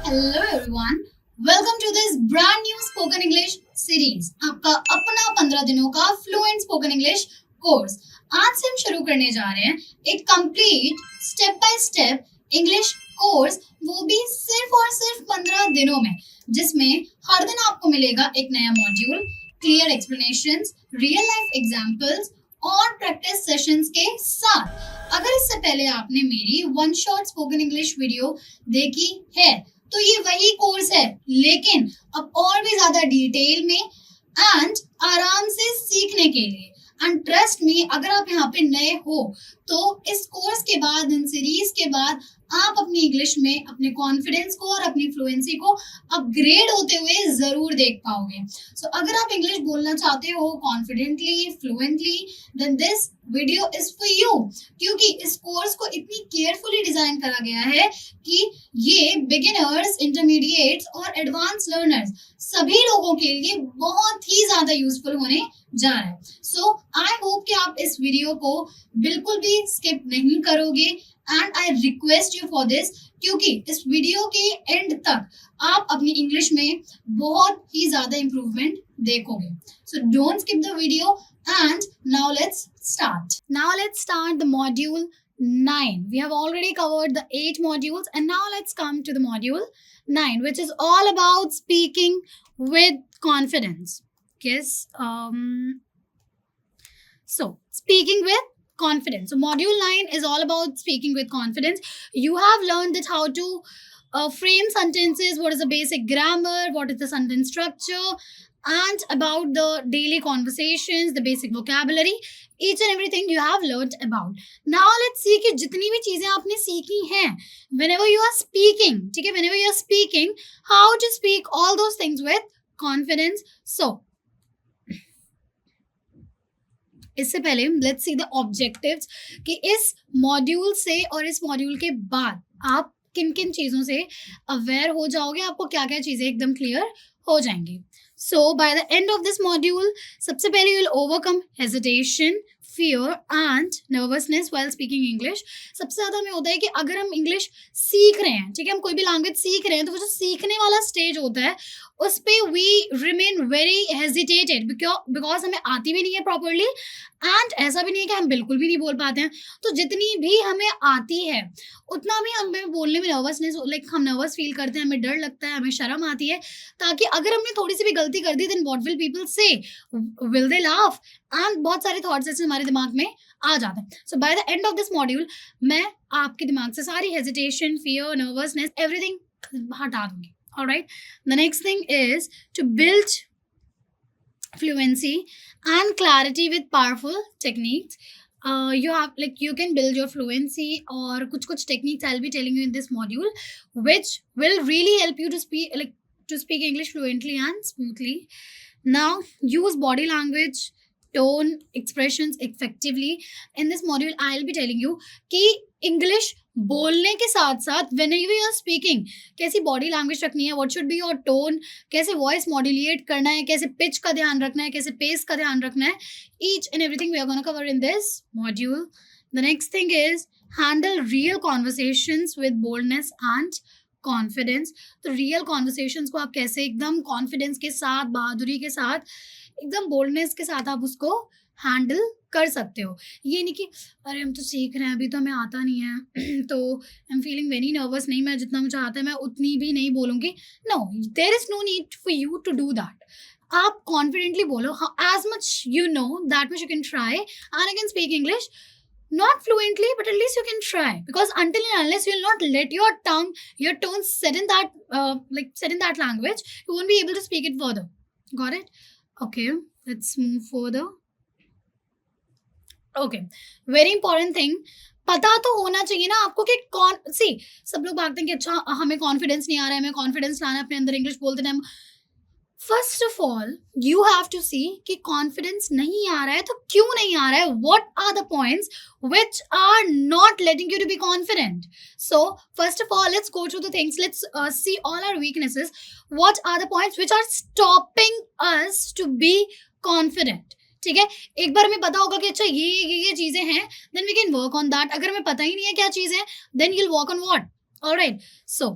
Hello everyone, welcome to this brand new spoken English series, आपका अपना 15 दिनों का फ्लुएंट स्पोकन इंग्लिश कोर्स। आज से हम शुरू करने जा रहे हैं एक complete step by step English course, वो भी सिर्फ और सिर्फ 15 दिनों में, जिसमें हर दिन आपको मिलेगा एक नया module, clear explanations, real life examples और प्रैक्टिस सेशंस के साथ। अगर इससे पहले आपने मेरी one shot spoken English video देखी है तो ये वही कोर्स है, लेकिन अब और भी ज्यादा डिटेल में एंड आराम से सीखने के लिए। एंड ट्रस्ट मी, अगर आप यहाँ पे नए हो तो इस कोर्स के बाद, इन सीरीज के बाद, आप अपनी इंग्लिश में अपने कॉन्फिडेंस को और अपनी फ्लुएंसी को अपग्रेड होते हुए जरूर देख पाओगे। सो अगर आप इंग्लिश बोलना चाहते हो confidently, fluently, then this video is for you, क्योंकि इस कोर्स को इतनी केयरफुली डिजाइन करा गया है कि ये बिगिनर्स, इंटरमीडिएट्स और एडवांस लर्नर्स सभी लोगों के लिए बहुत ही ज्यादा यूजफुल होने जा रहा है। सो आई होप कि आप इस वीडियो को बिल्कुल भी स्किप नहीं करोगे and I request you for this, क्योंकि इस वीडियो के एंड तक आप अपनी इंग्लिश में बहुत ही ज्यादा इंप्रूवमेंट देखोगे। So don't skip the video and now let's start the module 9. We have already covered the 8 modules and now let's come to the module 9, which is all about speaking with confidence. Yes. So speaking with confidence. So module 9 is all about speaking with confidence. You have learned that how to frame sentences, what is the basic grammar, what is the sentence structure, and about the daily conversations, the basic vocabulary, each and everything you have learned about. Now let's see कि जितनी भी चीजें आपने सीखी हैं, whenever you are speaking, ठीक है, whenever you are speaking, how to speak all those things with confidence. So इससे पहले let's see the objectives कि इस मॉड्यूल से और इस मॉड्यूल के बाद आप किन किन चीजों से अवेयर हो जाओगे, आपको क्या क्या चीजें एकदम क्लियर हो जाएंगी। So by the end of this module, सबसे पहले you will overcome hesitation, fear and nervousness while speaking English. सबसे ज़्यादा हमें होता है कि अगर हम इंग्लिश सीख रहे हैं, ठीक है, हम कोई भी लैंग्वेज सीख रहे हैं, तो वो जो सीखने वाला स्टेज होता है उस पे we remain very hesitated because हमें आती भी नहीं है प्रॉपरली एंड ऐसा भी नहीं है कि हम बिल्कुल भी नहीं बोल पाते हैं। तो जितनी भी हमें आती है उतना भी हमें बोलने में नर्वसनेस, लाइक हम नर्वस फील करते हैं, हमें डर लगता है, हमें शर्म आती है, ताकि अगर हमने थोड़ी सी भी गलती कर दी देन व्हाट विल पीपल से, विल दे लाफ, एंड बहुत सारे थॉट्स ऐसे हमारे दिमाग में आ जाते हैं। So by the end of this module मैं आपके दिमाग से सारी हेजिटेशन, फियर, नर्वसनेस, एवरीथिंग हटा दूंगी। Alright, the next thing is to build fluency and clarity with powerful techniques. You can build your fluency or kuch techniques I'll be telling you in this module, which will really help you to speak English fluently and smoothly. Now use body language, tone, expressions effectively. In this module I'll be telling you कि English बोलने के साथ साथ whenever you are speaking कैसी body language रखनी है, what should be your tone, कैसे voice modulate करना है, कैसे पिच का ध्यान रखना है, कैसे पेस का ध्यान रखना है, each and everything we are gonna cover in this module. The next thing is handle real conversations with boldness and confidence. तो रियल कॉन्वर्सेशंस को आप कैसे एकदम कॉन्फिडेंस के साथ, बहादुरी के साथ, एकदम बोल्डनेस के साथ आप उसको हैंडल कर सकते हो। ये नहीं कि अरे हम तो सीख रहे हैं, अभी तो हमें आता नहीं है तो I am feeling very nervous, नहीं, मैं जितना मुझे आता है मैं उतनी भी नहीं बोलूँगी। No, there is no need for you to do that. आप कॉन्फिडेंटली बोलो, as much you know that much you can try and you can speak English, not fluently but at least you can try, because until and unless you will not let your tongue, your tone set in that language, you won't be able to speak it further. Got it? Okay, let's move further. Okay, very important thing, पता तो होना चाहिए ना आपको कि सब लोग भागते हैं कि अच्छा हमें कॉन्फिडेंस नहीं आ रहा है, हमें कॉन्फिडेंस लाना है अपने अंदर इंग्लिश बोलते time. First of all you have to see कि कॉन्फिडेंस नहीं आ रहा है तो क्यों नहीं आ रहा है, what are the points which are not letting you to be confident. So first of all let's go through the things, let's see all our weaknesses, what are the points which are stopping us to be confident. ठीक है, एक बार हमें पता होगा कि अच्छा ये चीजें हैं, then we can work on that. अगर हमें पता ही नहीं है क्या चीज है, then you will work on what. Alright, so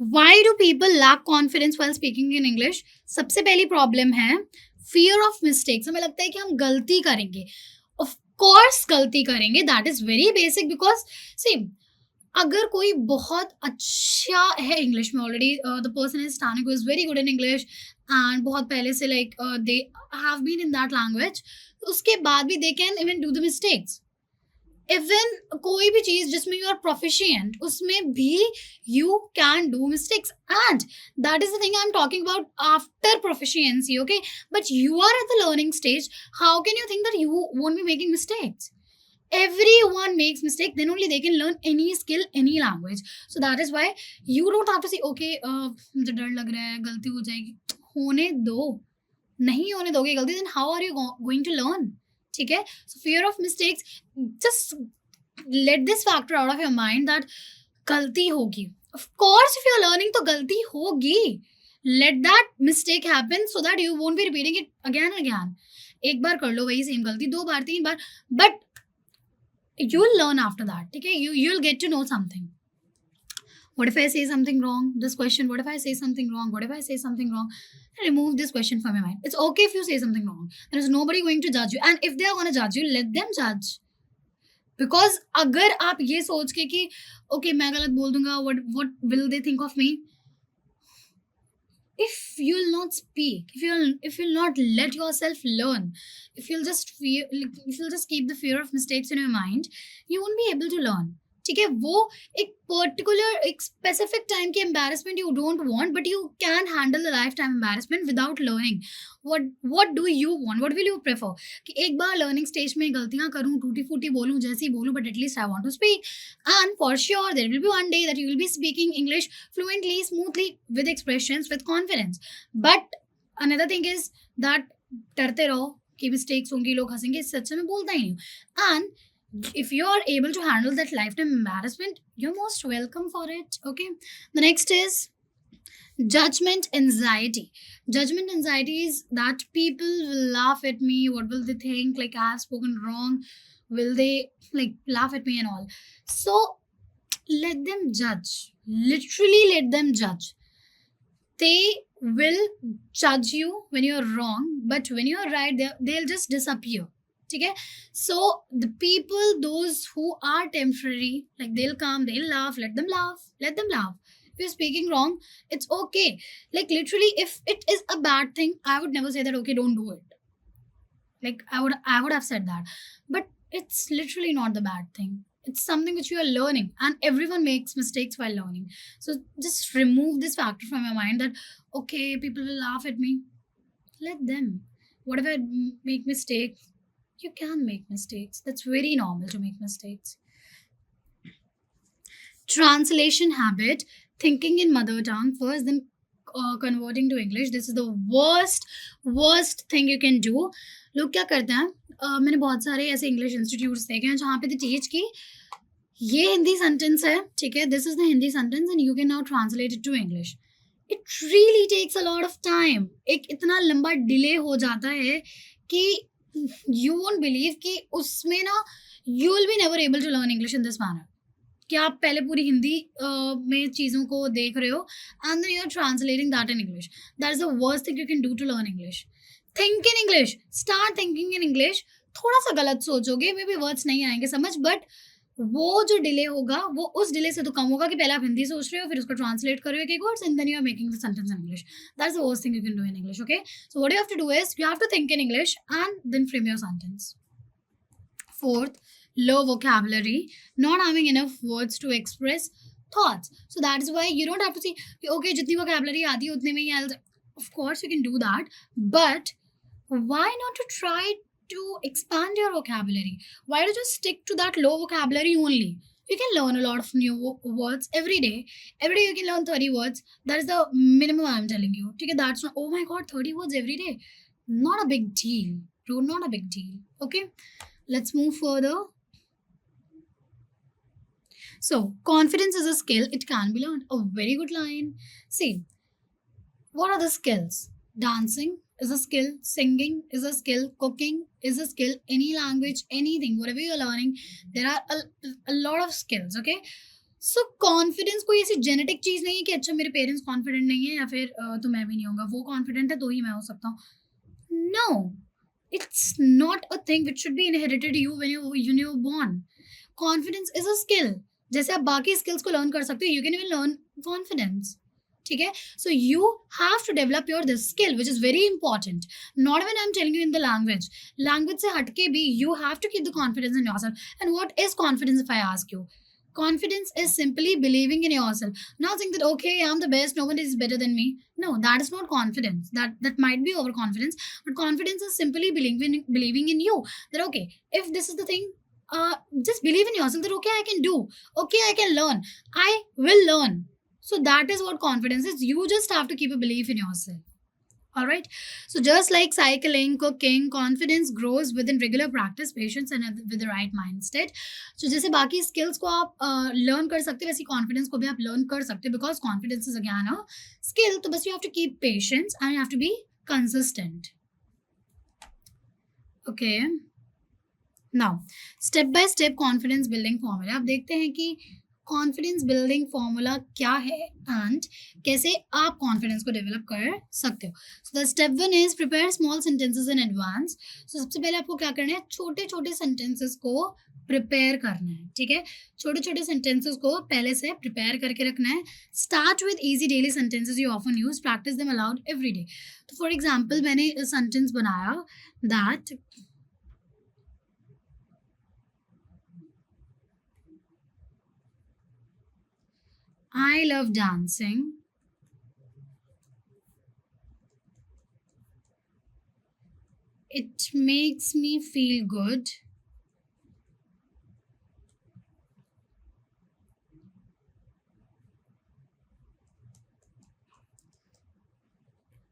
Why do people lack confidence while speaking in English? सबसे पहली प्रॉब्लम है fear of mistakes. हमें लगता है कि हम गलती करेंगे. Of course गलती करेंगे. That is very basic because see, अगर कोई बहुत अच्छा है इंग्लिश में already, the person is standing is very good in English and बहुत पहले से like they have been in that language, उसके बाद भी they can even do the mistakes. Even कोई भी चीज जिसमें यू आर प्रोफिशिएंट उसमें भी you can do mistakes, and that is the thing I am talking about after proficiency. Okay, but you are at the learning stage, how can you think that you won't be making mistakes? Everyone makes mistake, then only they can learn any skill, any language. So that is why you don't have to say okay, मुझे डर लग रहा है गलती हो जाएगी. होने दो. नहीं होने दोगे गलती, then how are you going to learn? ठीक है. So fear of mistakes, just let this factor out of your mind that गलती होगी. Of course if you are learning तो गलती होगी. Let that mistake happen so that you won't be repeating it again and again. एक बार कर लो वही same गलती, दो बार, तीन बार, but you'll learn after that. Okay, you'll get to know something. What if I say something wrong? This question, what if I say something wrong? What if I say something wrong? Remove this question from your mind. It's okay if you say something wrong. There is nobody going to judge you, and if they are going to judge you, let them judge. Because अगर आप ये सोच के कि okay मैं गलत बोल दूंगा, what will they think of me? If you'll not speak, if you'll not let yourself learn, if you'll just keep the fear of mistakes in your mind, you won't be able to learn. ठीक है, वो एक particular एक specific time की embarrassment you don't want, but you can handle the life time embarrassment without learning. What do you want, what will you prefer? कि एक बार learning stage में गलतियां करूं, टूटी फूटी बोलूं, जैसी बोलूं, but at least I want to speak. And for sure there will be one day that you will be speaking English fluently, smoothly, with expressions, with confidence. But another thing is that डरते रहो कि mistakes होंगी, लोग हंसेंगे, इससे अच्छा मैं बोलता ही नहीं हूँ. And if you are able to handle that lifetime embarrassment, you're most welcome for it. Okay, the next is judgment anxiety. Judgment anxiety is that people will laugh at me, what will they think, like I have spoken wrong, will they like laugh at me and all. So let them judge, literally let them judge. They will judge you when you're wrong, but when you're right, they'll just disappear. Okay, so the people, those who are temporary, like they'll come, they'll laugh, let them laugh, let them laugh. If you're speaking wrong, it's okay. Like literally, if it is a bad thing, I would never say that okay, don't do it. Like I would have said that, but it's literally not the bad thing. It's something which you are learning, and everyone makes mistakes while learning. So just remove this factor from your mind that okay, people will laugh at me. Let them. What if I make mistakes? You can make mistakes. That's very normal to make mistakes. Translation habit, thinking in mother tongue first, then converting to English. This is the worst thing you can do. लोग क्या करते हैं, मैंने बहुत सारे ऐसे English institutes देखे हैं जहाँ पे टीच की ये हिंदी सेंटेंस है, ठीक है, this is the Hindi sentence and you can now translate it to English. It really takes a lot of time. एक इतना लंबा डिले हो जाता है कि you won't believe कि उसमें ना you will be never able to learn English in this manner. कि आप पहले पूरी हिंदी में चीज़ों को देख रहे हो and then you are translating that in English. That is the worst thing you can do to learn English. Think in English. Start thinking in English. थोड़ा सा गलत सोचोगे, मे बी वर्ड्स नहीं आएंगे समझ, बट वो जो डिले होगा वो उस डिले से तो कम होगा कि पहले आप हिंदी सोच रहे हो, फिर उसको ट्रांसलेट कर रहे हो एक words and then you are making the sentence in English. That's the worst thing you can do in English. Okay, so what you have to do is you have to think in English and then frame your sentence. Fourth, low vocabulary, not having enough words to express thoughts. So that is why you don't have to say okay jitni vocabulary aati hai utne mein hi I'll. Of course you can do that, but why not to try to expand your vocabulary? Why don't you just stick to that low vocabulary only? You can learn a lot of new words every day. Every day you can learn 30 words. That is the minimum I'm telling you. Okay, that's not, oh my god, 30 words every day. Not a big deal. Bro, not a big deal. Okay, let's move further. So, confidence is a skill. It can be learned. A very good line. See, what are the skills? Dancing is a skill, singing is a skill, cooking is a skill, any language, anything, whatever you're learning, there are a lot of skills. Okay, so confidence कोई ऐसी genetic चीज नहीं है कि अच्छा मेरे parents confident नहीं है या फिर तो मैं भी नहीं होऊंगा, वो कॉन्फिडेंट है तो ही मैं हो सकता हूँ। No, it's not a thing which should be inherited you when you're born. Confidence is a skill. जैसे आप बाकी skills को learn कर सकते हो, you can even learn confidence. ठीक है, so you have to develop your this skill which is very important. Not when I'm telling you in the language से हटके भी you have to keep the confidence in yourself. And what is confidence if I ask you? Confidence is simply believing in yourself, not saying that okay, I'm the best, nobody is better than me. No, that is not confidence. That might be overconfidence, but confidence is simply believing in you, that okay, if this is the thing, just believe in yourself that okay, I can do, okay, I can learn, I will learn. So that is what confidence is. You just have to keep a belief in yourself. All right, so just like cycling, cooking, confidence grows within regular practice, patience and with the right mindset. So जैसे बाकी skills को आप learn कर सकते हो, वैसे confidence को भी आप learn कर सकते हो, because confidence is again a skill. तो बस you have to keep patience and you have to be consistent. Okay, now step by step confidence building formula. अब देखते हैं कि कॉन्फिडेंस बिल्डिंग फॉर्मूला क्या है एंड कैसे आप कॉन्फिडेंस को डेवलप कर सकते हो. So the step 1 is prepare small sentences in advance. So सबसे पहले आपको क्या करना है, छोटे छोटे सेंटेंसेस को प्रिपेयर करना है. ठीक है, छोटे छोटे सेंटेंसेस को पहले से प्रिपेयर करके रखना है. Start with easy daily sentences you often use, practice them allowed every day. तो फॉर एग्जाम्पल मैंने सेंटेंस बनाया that I love dancing. It makes me feel good.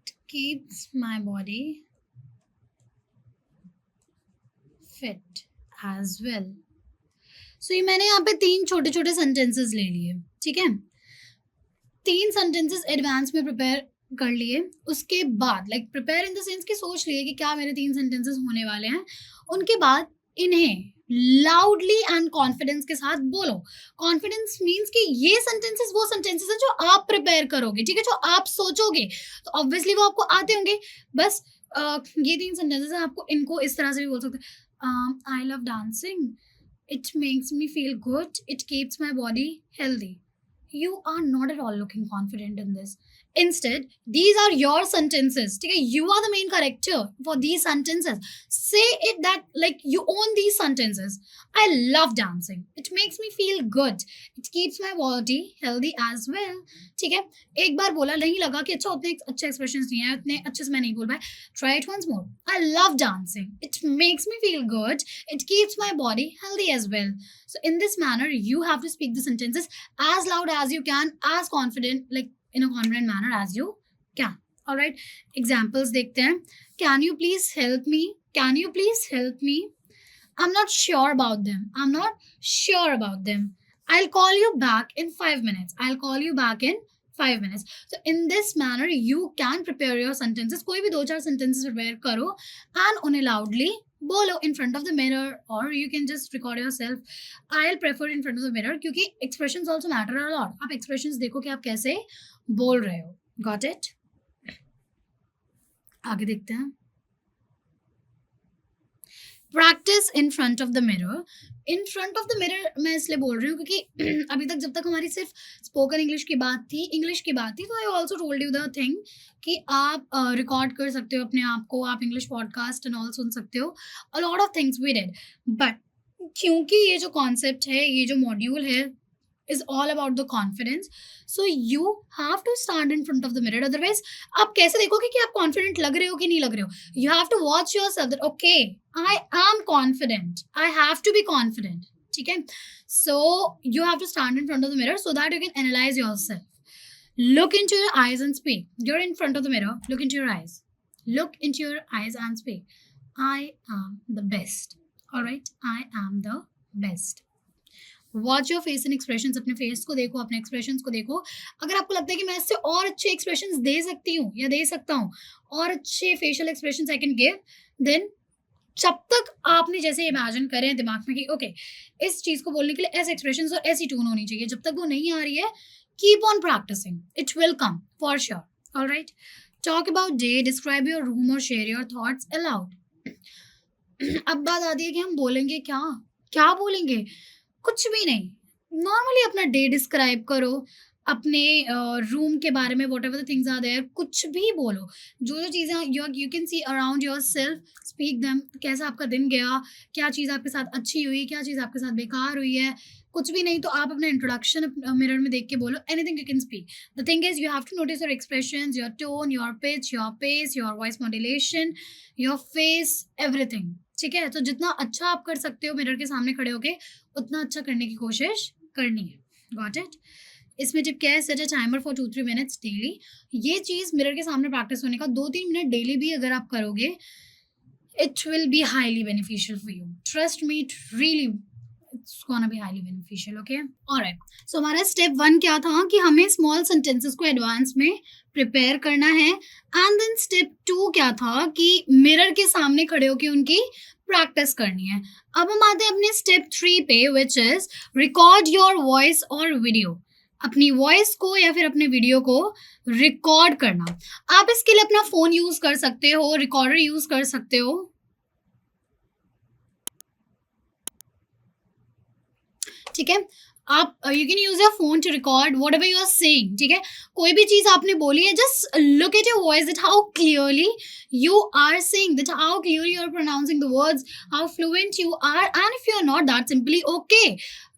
It keeps my body fit as well. So ये मैंने यहाँ पे 3 छोटे छोटे sentences ले लिए. ठीक है, 3 सेंटेंसेस एडवांस में प्रिपेयर कर लिए. उसके बाद like prepare in the sense कि सोच लिए कि क्या मेरे 3 सेंटेंसेस होने वाले हैं. उनके बाद इन्हें लाउडली एंड कॉन्फिडेंस के साथ बोलो. कॉन्फिडेंस मीन्स कि ये सेंटेंसेस वो सेंटेंसेस हैं जो आप प्रिपेयर करोगे. ठीक है, जो आप सोचोगे, तो ऑब्वियसली वो आपको आते होंगे. बस ये 3 सेंटेंसेस हैं, आपको इनको इस तरह से भी बोल सकते हैं. I love dancing, it makes me feel good, it keeps my body healthy. You are not at all looking confident in this. Instead, these are your sentences. Okay, you are the main character for these sentences. Say it that like you own these sentences. I love dancing, it makes me feel good, it keeps my body healthy as well. ठीक है, एक बार बोला, नहीं लगा कि अच्छा उतने अच्छे एक्सप्रेशंस नहीं है, उतने अच्छे से मैं नहीं बोल पाया. Try it once more. I love dancing, it makes me feel good, it keeps my body healthy as well. So in this manner you have to speak the sentences as loud as you can, as confident, like in a confident manner as you can. All right, examples देखते हैं. Can you please help me? Can you please help me? I'm not sure about them. I'm not sure about them. I'll call you back in 5 minutes. I'll call you back in 5 minutes. So in this manner you can prepare your sentences. कोई भी 2-4 sentences prepare करो and उन्हें loudly बोलो in front of the mirror, or you can just record yourself. I'll prefer in front of the mirror क्योंकि expressions also matter a lot. आप expressions देखो कि आप कैसे बोल रहे हो. Got it? आगे देखते हैं. Practice in front of the mirror. In front of the mirror मैं इसलिए बोल रही हूँ क्योंकि अभी तक जब तक हमारी सिर्फ स्पोकन इंग्लिश की बात थी, तो I also told you the thing कि आप रिकॉर्ड कर सकते हो अपने आप को, आप इंग्लिश पॉडकास्ट एंड ऑल सुन सकते हो, a lot of things we did. But क्योंकि ये जो कॉन्सेप्ट है, ये जो मॉड्यूल है, is all about the confidence, so you have to stand in front of the mirror. Otherwise आप कैसे देखोगे कि आप confident लग रहे हो कि नहीं लग रहे हो? You have to watch yourself that okay, I am confident, I have to be confident. ठीक है, so you have to stand in front of the mirror so that you can analyze yourself. Look into your eyes and speak. You're in front of the mirror, look into your eyes, look into your eyes and speak. I am the best. All right, I am the best. Watch your face and expressions. अपने face को देखो, अपने expressions को देखो. अगर आपको लगता है कि मैं इससे और अच्छे एक्सप्रेशंस दे सकती हूँ या दे सकता हूँ, और अच्छे facial expressions I can give, then जब तक आपने जैसे इमेजिन करें दिमाग में कि ओके इस चीज को बोलने के लिए ऐसे एक्सप्रेशंस और ऐसी टोन होनी चाहिए, जब तक वो नहीं आ रही है keep on practising, it will come for sure. Alright, talk about day, describe your room और शेयर योर थॉट्स अलाउड। अब बात आती है कि हम बोलेंगे क्या, क्या बोलेंगे, कुछ भी नहीं, नॉर्मली अपना डे डिस्क्राइब करो, अपने रूम के बारे में, whatever the things are there, कुछ भी बोलो, जो जो चीज़ें you can see around yourself, speak them. कैसा आपका दिन गया, क्या चीज़ आपके साथ अच्छी हुई, क्या चीज़ आपके साथ बेकार हुई है, कुछ भी नहीं तो आप अपना इंट्रोडक्शन मिरर में देख के बोलो, anything you can speak. The thing is you have to notice your expressions, your tone, your pitch, your pace, your voice modulation, your face, everything. ठीक है, तो जितना अच्छा आप कर सकते हो मिरर के सामने खड़े होके, उतना अच्छा करने की कोशिश करनी है। Got it? इसमें टिप क्या है, set a timer for 2-3 minutes daily. ये चीज़ मिरर के सामने प्रैक्टिस होने का 2-3 मिनट डेली भी अगर आप करोगे, it will be highly beneficial for you, trust me, it really it's gonna be highly beneficial. Okay, alright, so हमारा स्टेप 1 क्या था कि हमें स्मॉल सेंटेंसेस को एडवांस में प्रिपेयर करना है, एंड देन स्टेप 2 क्या था कि मिरर के सामने खड़े होकर उनकी प्रैक्टिस करनी है। अब हम आते हैं अपने स्टेप 3 पे, which is record your voice और वीडियो। अपनी वॉइस को या फिर अपने वीडियो को रिकॉर्ड करना। आप इसके लिए अपना फोन यूज कर सकते हो, रिकॉर्डर यूज कर सकते हो। ठीक है, आप you can use your phone to record whatever you are saying. ठीक है, कोई भी चीज आपने बोली है, just look at your voice, that how clearly you are saying, that how clearly you are pronouncing the words, how fluent you are, and if you are not, that's simply okay.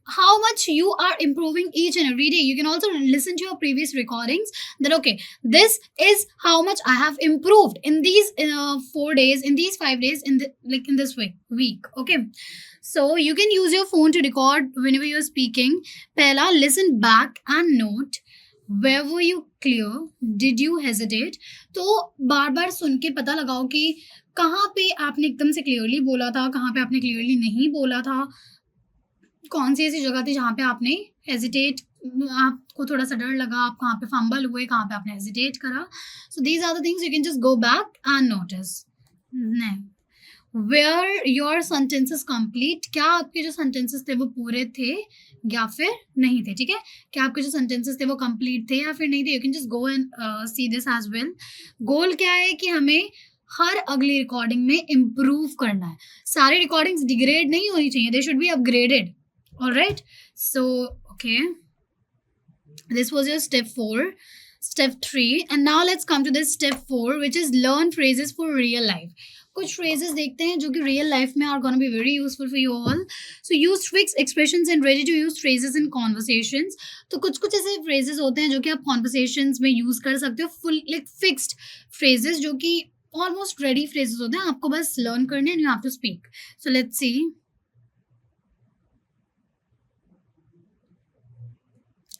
How much you are improving each and every day. You can also listen to your previous recordings, that okay, this is how much I have improved in these 4 days, in these 5 days, in the, like in this week. Okay, so you can use your phone to record whenever you're speaking. Pehla, listen back and note where were you clear, did you hesitate. तो बार बार सुन के पता लगाओ कि कहाँ पे आपने एकदम से क्लियरली बोला था, कहाँ पे आपने क्लियरली नहीं बोला था, कौन सी ऐसी जगह थी जहाँ पे आपने हेजिटेट, आपको थोड़ा सा डर लगा, आप कहाँ पे फंबल हुए, कहाँ पे आपने हेजिटेट करा. So these are the things you can just go back and notice. Where your sentences complete, क्या आपके जो सेंटेंसेस थे वो पूरे थे या फिर नहीं थे. ठीक है, क्या आपके जो सेंटेंसेस थे वो कंप्लीट थे या फिर नहीं थे. You can just go and see this as well. Goal क्या है कि हमें हर अगली रिकॉर्डिंग में इम्प्रूव करना है. सारी रिकॉर्डिंग्स डिग्रेड नहीं होनी चाहिए, they should be upgraded. Alright, so okay, this was your step 4. Step 3, and now let's come to this step 4, which is learn phrases for real life. कुछ phrases देखते हैं जो कि real life में are gonna be very useful for you all. So use tricks, expressions and ready to use phrases in conversations. तो कुछ कुछ ऐसे phrases होते हैं जो कि आप conversations में use कर सकते हो, full like fixed phrases जो कि almost ready phrases होते हैं, आपको बस learn करने and you have to speak. So let's see.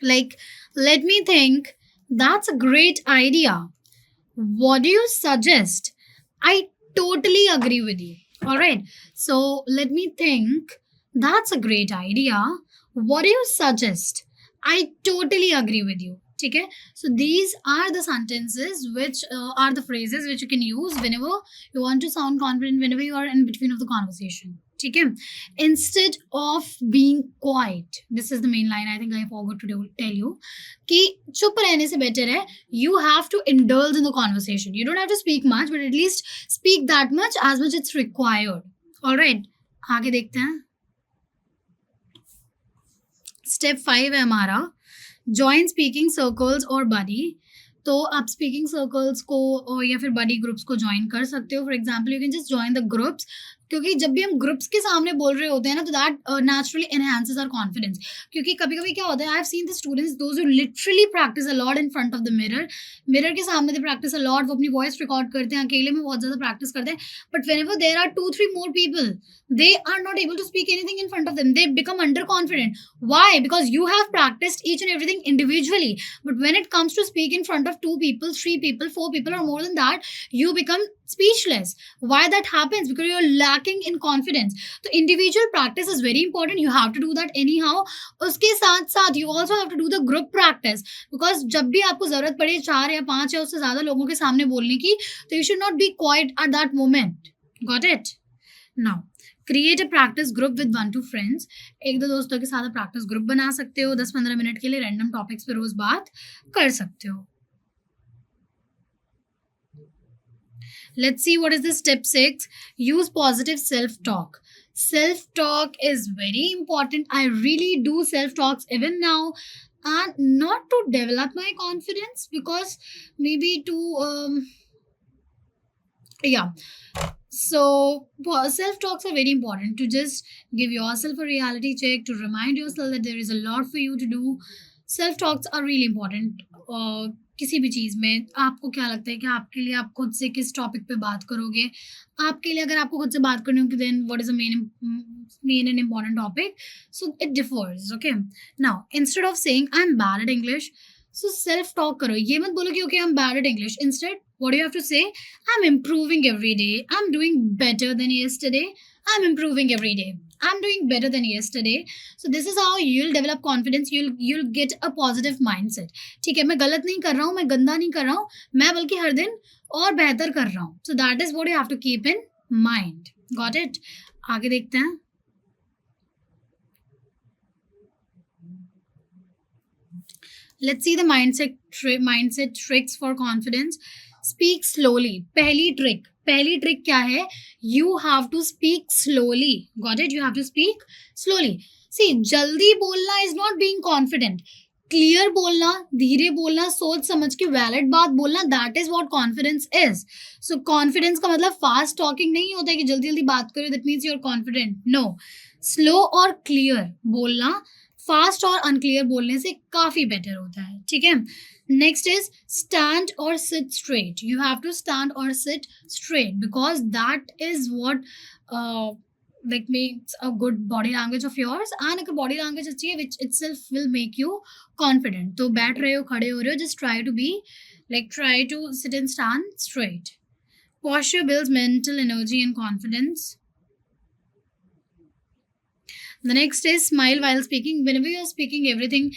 Like, let me think. That's a great idea. What do you suggest? I totally agree with you. All right. So let me think. That's a great idea. What do you suggest? I totally agree with you. Okay. So these are the sentences which are the phrases which you can use whenever you want to sound confident, whenever you are in between of the conversation. ठीक है, instead of being quiet, this is the main line. I think I forgot to tell you कि चुप रहने से better है you have to indulge in the conversation. You don't have to speak much, but at least speak that much as much it's required. Alright, आगे देखते हैं. Step 5 है हमारा, जॉइन स्पीकिंग सर्कल्स और बडी. तो आप स्पीकिंग सर्कल्स को या फिर बडी ग्रुप्स को ज्वाइन कर सकते हो. For example you can just join the groups, क्योंकि जब भी हम ग्रुप्स के सामने बोल रहे होते हैं ना, तो that naturally enhances our confidence. क्योंकि कभी कभी क्या होता है, I have seen the students those who literally practise a lot in front of the mirror. Mirror के सामने दे प्रैक्टिस अ लॉट, वो अपनी वॉइस रिकॉर्ड करते हैं, अकेले में बहुत ज़्यादा प्रैक्टिस करते हैं. But whenever there are 2-3 more people, they are not able to speak anything in front of them. They become underconfident. Why? Because you have practiced each and everything individually. But when it comes to speak in front of 2 people, 3 people, 4 people or more than that, you become speechless. Why that happens? Because you're lacking in confidence. So individual practice is very important. You have to do that anyhow. उसके साथ साथ you also have to do the group practice. Because जब भी आपको ज़रूरत पड़े 4 या 5 या उससे ज़्यादा लोगों के सामने बोलने की, तो you should not be quiet at that moment. Got it? Now create a practice group with 1-2 friends. 1-2 दोस्तों के साथ प्रैक्टिस ग्रुप बना सकते हो. 10-15 मिनट के लिए रैंडम टॉपिक्स पे रोज बात कर सकते हो. Let's see what is the step 6. Use positive self talk. Self talk is very important. I really do self talks even now, and not to develop my confidence, because maybe to yeah. So self talks are very important, to just give yourself a reality check, to remind yourself that there is a lot for you to do. Self talks are really important. किसी भी चीज़ में आपको क्या लगता है कि आपके लिए आप खुद से किस टॉपिक पे बात करोगे. आपके लिए अगर आपको खुद से बात करनी होगी, then what is the main and important topic. So it differs. Okay, now instead of saying I am bad at English, so self talk करो. ये मत बोलो कि okay I am bad at English. Instead what you have to say, I am improving every day, I am doing better than yesterday, I am improving every day, I'm doing better than yesterday. So this is how you'll develop confidence. You'll get a positive mindset. ठीक है, मैं गलत नहीं कर रहा हूँ, मैं गंदा नहीं कर रहा हूँ, मैं बल्कि हर दिन और बेहतर कर रहा हूँ. So that is what you have to keep in mind. Got it? आगे देखते हैं. Let's see the mindset tricks for confidence. Speak slowly. पहली ट्रिक क्या है? You have to speak slowly. Got it? You have to speak slowly. See, जल्दी बोलना is not being confident. Clear बोलना, धीरे बोलना, सोच समझ के वैलिड बात बोलना, that is what confidence is. So confidence का मतलब फास्ट टॉकिंग नहीं होता है कि जल्दी जल्दी बात करो that means you are confident. No, slow और क्लियर बोलना फास्ट और अनक्लियर बोलने से काफी बेटर होता है. ठीक है. Next is stand or sit straight. You have to stand or sit straight because that is what like makes a good body language of yours. And अगर body language अच्छी है, which itself will make you confident. तो बैठ रहे हो, खड़े हो रहे हो, just try to sit and stand straight. Posture builds mental energy and confidence. The next is smile while speaking. Whenever you are speaking everything,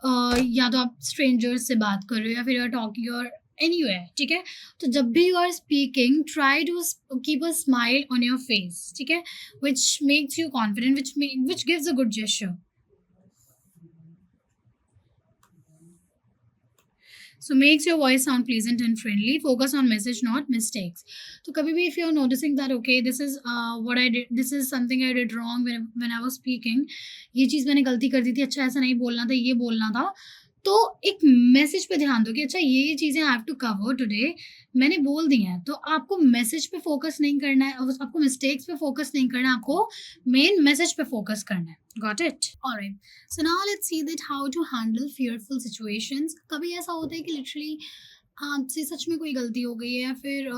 या तो आप स्ट्रेंजर्स से बात कर रहे हो या फिर टॉकिंग और एनीवेयर. ठीक है. तो जब भी you are speaking, try to keep a smile on your face. ठीक है, which makes you confident, which gives a good gesture. So makes your voice sound pleasant and friendly. Focus on message, not mistakes. So kabhi bhi if you are noticing that okay, this is what I did, this is something I did wrong when I was speaking, ये चीज़ मैंने गलती कर दी थी, अच्छा ऐसा नहीं बोलना था, ये बोलना था, तो एक मैसेज पे ध्यान दो कि अच्छा ये चीज़ें I have to cover today, मैंने बोल दी हैं. तो आपको मैसेज पे फोकस नहीं करना है, आपको मिस्टेक्स पे फोकस नहीं करना है, आपको मेन मैसेज पे फोकस करना है. Got it? Alright. So now let's see that how to handle fearful situations. कभी ऐसा होता है कि लिटरली आपसे सच में कोई गलती हो गई है या फिर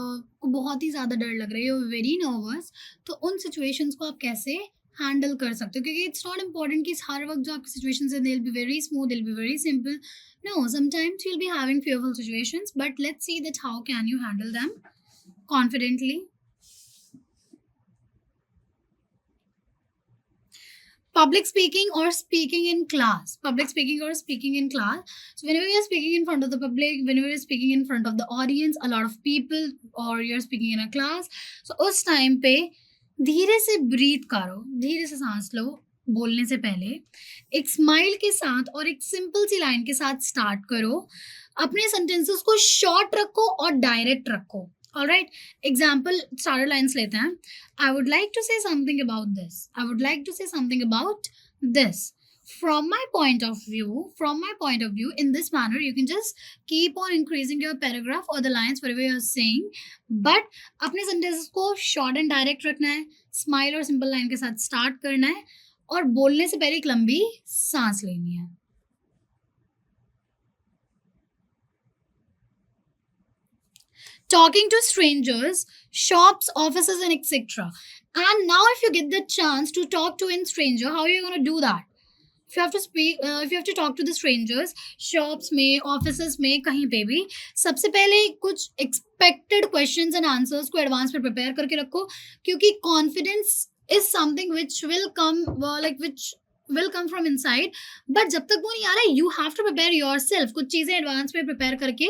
बहुत ही ज़्यादा डर लग रहा है, यू आर वेरी नर्वस. तो उन सिचुएशंस को आप कैसे हैंडल कर सकते हो, क्योंकि इट्स नॉट इम्पॉर्टेंट कि हर वक्त जो आपकी सिचुएशंस है they'll be very smooth, they'll be very simple. No, sometimes you'll be having fearful situations, but let's see that how can you handle them confidently. Public speaking or speaking in class. Public speaking or speaking in class. So whenever you're speaking in front of the public, whenever you're speaking in front of the audience, a lot of people, or you're speaking in a class, so उस time पे धीरे से breathe करो, धीरे से सांस लो बोलने से पहले. एक स्माइल के साथ और एक सिंपल सी लाइन के साथ स्टार्ट करो. अपने सेंटेंसेस को शॉर्ट रखो और डायरेक्ट रखो. ऑलराइट, एग्जाम्पल स्टार्टर लाइन्स लेते हैं. I would like to say something about this. I would like to say something about this. From my point of view, in this manner, you can just keep on increasing your paragraph or the lines whatever you're saying. But अपने sentences को short and direct रखना है, smile और simple line के साथ start करना है, और बोलने से पहले एक लंबी सांस लेनी है. Talking to strangers, shops, offices, and etc. And now, if you get the chance to talk to a stranger, how are you going to do that? If you have to speak, if you have to talk to the strangers, shops में, offices में, कहीं पे भी, सबसे पहले कुछ expected questions and answers को advance में prepare करके रखो, क्योंकि confidence is something which will come, which will come from inside. But जब तक वो नहीं आ रहा, you have to prepare yourself. कुछ चीज़ें advance में prepare करके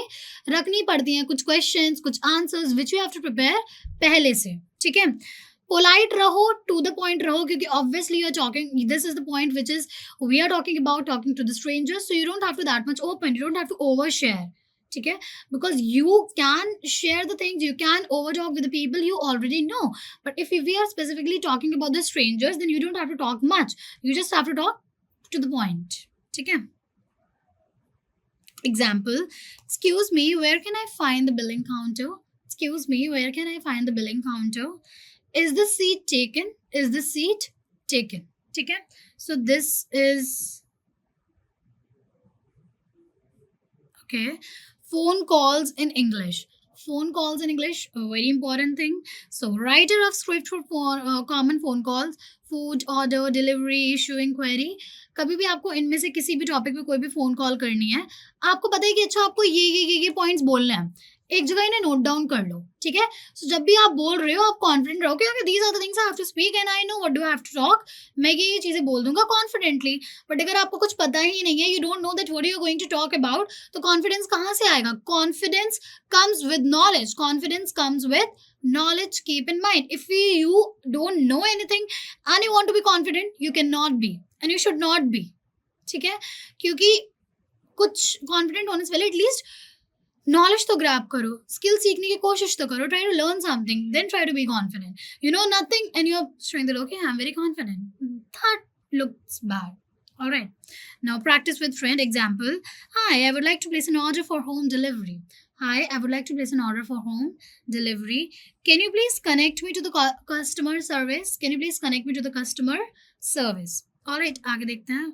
रखनी पड़ती हैं, कुछ questions, कुछ answers which you have to prepare पहले से. ठीक है. पोलाइट रहो, टू द पॉइंट रहो, क्योंकि obviously you are talking, this is the point which is we are talking about talking to the strangers, so you don't have to that much open, you don't have to over share, ठीक है, because you can share the things, you can over talk with the people you already know, but if we are specifically talking about the strangers then you don't have to talk much, you just have to talk to the point, ठीक है. Example, excuse me, where can I find the billing counter? Excuse me, where can I find the billing counter? Is the seat taken? Is the seat taken? Okay. So this is, okay, phone calls in English. Phone calls in English, a very important thing. So write a rough script for common phone calls, food order, delivery, issue, inquiry. कभी भी आपको इनमें से किसी भी topic पे कोई भी फोन कॉल करनी है, आपको पता है कि अच्छा आपको ये पॉइंट्स बोलने हैं, एक जगह इन्हें नोट डाउन कर लो, ठीक है. सो जब भी आप बोल रहे हो आप कॉन्फिडेंट रहो कि these are the things I have to speak and I know what do I have to talk, मैं ये चीजें बोल दूंगा कॉन्फिडेंटली. बट अगर आपको कुछ पता ही नहीं है, you don't know that what you are going to talk about, तो कॉन्फिडेंस कहाँ से आएगा? Confidence comes with knowledge, confidence comes with knowledge, keep in mind. If you don't know anything and you want to be confident, you cannot be and you should not be, ठीक है. क्योंकि कुछ confident होने से पहले at least knowledge तो grab करो, skill सीखने की कोशिश तो करो, try to learn something, then try to be confident. You know nothing and you are showing that okay, I'm very confident, that looks bad. All right, now practice with friend. Example, hi, I would like to place an order for home delivery. Hi, I would like to place an order for home delivery. Can you please connect me to the customer service? Can you please connect me to the customer service? All right, आगे देखते हैं.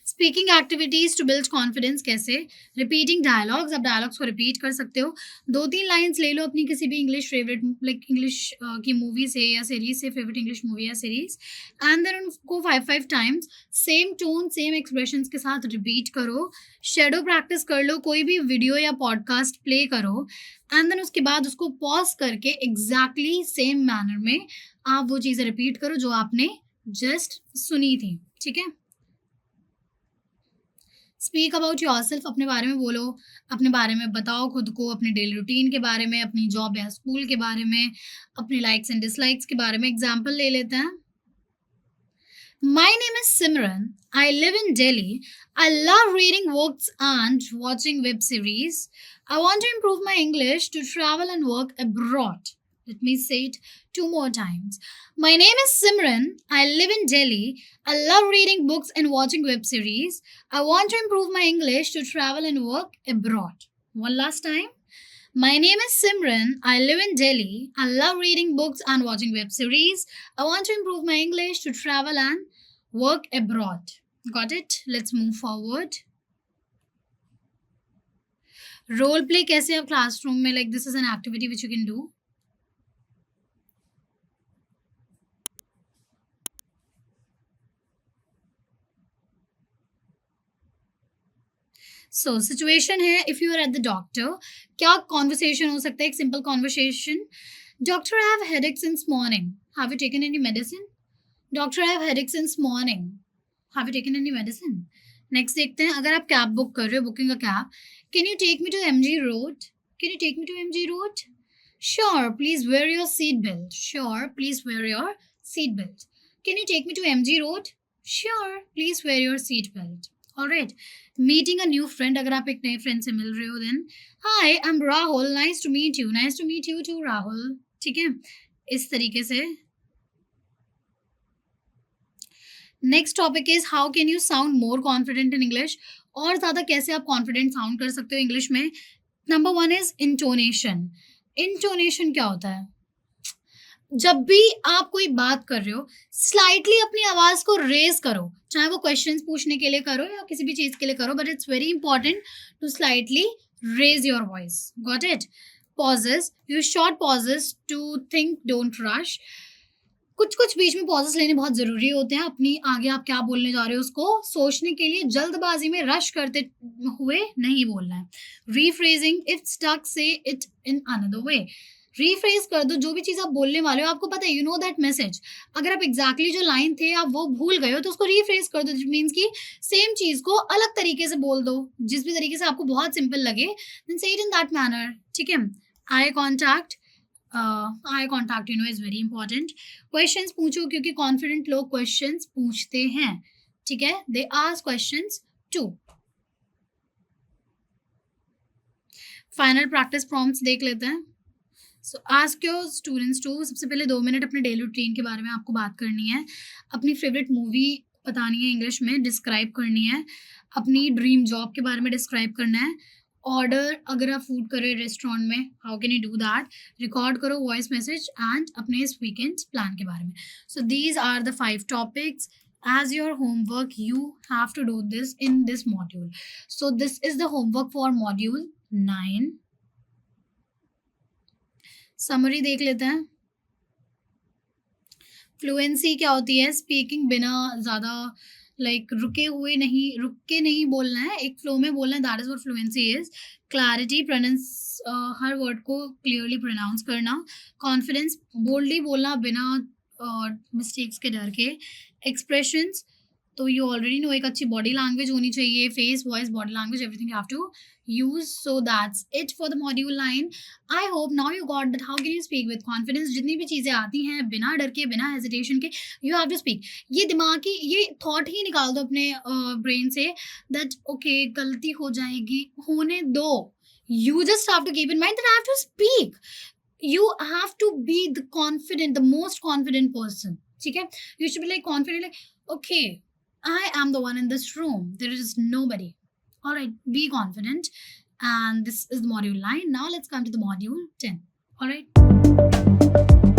Speaking activities to build confidence कैसे? Repeating dialogues, आप dialogues को repeat कर सकते हो. 2-3 lines ले लो अपनी किसी भी इंग्लिश फेवरेट, लाइक इंग्लिश की मूवी से या सीरीज से, फेवरेट इंग्लिश मूवी या सीरीज, एंड देन उनको 5 times same tone same expressions के साथ रिपीट करो. शेडो प्रैक्टिस कर लो, कोई भी वीडियो या पॉडकास्ट प्ले करो एंड देन उसके बाद उसको पॉज करके एग्जैक्टली सेम मैनर में आप वो चीज़ें रिपीट करो जो आपने जस्ट सुनी थी, ठीक है. स्पीक अबाउट योरसेल्फ, अपने बारे में बोलो, अपने बारे में बताओ खुद को, अपने डेली रूटीन के बारे में, अपनी जॉब या स्कूल के बारे में, अपने लाइक्स एंड डिसलाइक्स के बारे में. एग्जाम्पल ले लेते हैं. My name is Simran. I live in Delhi. I love reading books and watching web series. I want to improve my English to travel and work abroad. Let me say it 2 more times. My name is Simran. I live in Delhi. I love reading books and watching web series. I want to improve my English to travel and work abroad. One last time. My name is Simran. I live in Delhi. I love reading books and watching web series. I want to improve my English to travel and work abroad. Got it? Let's move forward. Role play कैसे आप classroom में, like this is an activity which you can do. So situation है, if you are at the doctor, क्या conversation हो सकता है? एक simple conversation. Doctor, I have headache since morning, have you taken any medicine? Doctor, I have headache since morning, have you taken any medicine? Next देखते हैं, अगर आप cab book कर रहे हो, booking a cab, can you take me to MG road? Can you take me to MG road? Sure, please wear your seat belt. Sure, please wear your seat belt. Can you take me to MG road? Sure, please wear your seat belt. Alright, meeting a new friend, अगर आप एक नए friend से मिल रहे हो, then hi, I'm Rahul, nice to meet you. Nice to meet you too, Rahul. ठीक है, इस तरीके से. Next topic is how can you sound more confident in English. और ज़्यादा कैसे आप कॉन्फिडेंट साउंड कर सकते हो इंग्लिश में. Number 1 is intonation. इंटोनेशन क्या होता है? जब भी आप कोई बात कर रहे हो, स्लाइटली अपनी आवाज को रेज करो, चाहे वो क्वेश्चंस पूछने के लिए करो या किसी भी चीज के लिए करो, but it's very important to slightly raise your voice. Got it? Pauses, use short pauses to think, don't rush. कुछ बीच में पॉजेस लेने बहुत जरूरी होते हैं. अपनी आगे आप क्या बोलने जा रहे हो उसको सोचने के लिए जल्दबाजी में रश करते हुए नहीं बोलना है. रीफ्रेजिंग, इफ स्टक से it in another way. Rephrase कर दो जो भी चीज़ आप बोलने वाले हो, आपको पता है, यू नो दैट मैसेज. अगर आप एग्जैक्टली जो लाइन थे आप वो भूल गए हो तो उसको रीफ्रेज कर दो. इट मीन्स कि सेम चीज़ को अलग तरीके से बोल दो, जिस भी तरीके से आपको बहुत सिंपल लगे, देन से इट इन दैट मैनर. ठीक है, eye contact, eye contact is very important. Questions पूछो, क्योंकि कॉन्फिडेंट लोग क्वेश्चंस पूछते हैं, ठीक है? They ask questions too. Final practice prompts देख लेते हैं। So ask your students to, सबसे पहले 2 मिनट अपने डेली रूटीन के बारे में आपको बात करनी है। अपनी फेवरेट मूवी बतानी है, इंग्लिश में डिस्क्राइब करनी है। अपनी ड्रीम जॉब के बारे में डिस्क्राइब करना है। ऑर्डर अगर आप फूड कर रहे हैं रेस्टोरेंट में, how can you do that? Record करो वॉइस मैसेज एंड अपने इस वीकेंड प्लान के बारे में। So these are the 5 topics as your homework. You have to do this in this module. So this is the homework for module 9. Summary देख लेते हैं। Fluency क्या होती है? स्पीकिंग बिना ज़्यादा रुक के नहीं बोलना है, एक फ्लो में बोलना है, that is what fluency is. Clarity, pronounce, हर वर्ड को क्लियरली प्रोनाउंस करना। कॉन्फिडेंस, बोल्डली बोलना बिना मिस्टेक्स के डर के। एक्सप्रेशंस, तो यू ऑलरेडी नो, एक अच्छी बॉडी लैंग्वेज होनी चाहिए, face, voice, body language, everything you have to use. So that's it for the module 9। I hope now you got that how can you speak with confidence. जितनी भी चीज़ें आती हैं बिना डर के, बिना हेजिटेशन के, यू हैव टू स्पीक। ये दिमाग की ये थॉट ही निकाल दो अपने ब्रेन से दैट ओके गलती हो जाएगी, होने दो। You just have to keep in mind that I have to speak. You have to be the most confident person. ठीक है? You should be confident, okay, I am the one in this room. There is nobody. All right, be confident. And this is the module 9. Now let's come to the module 10. All right.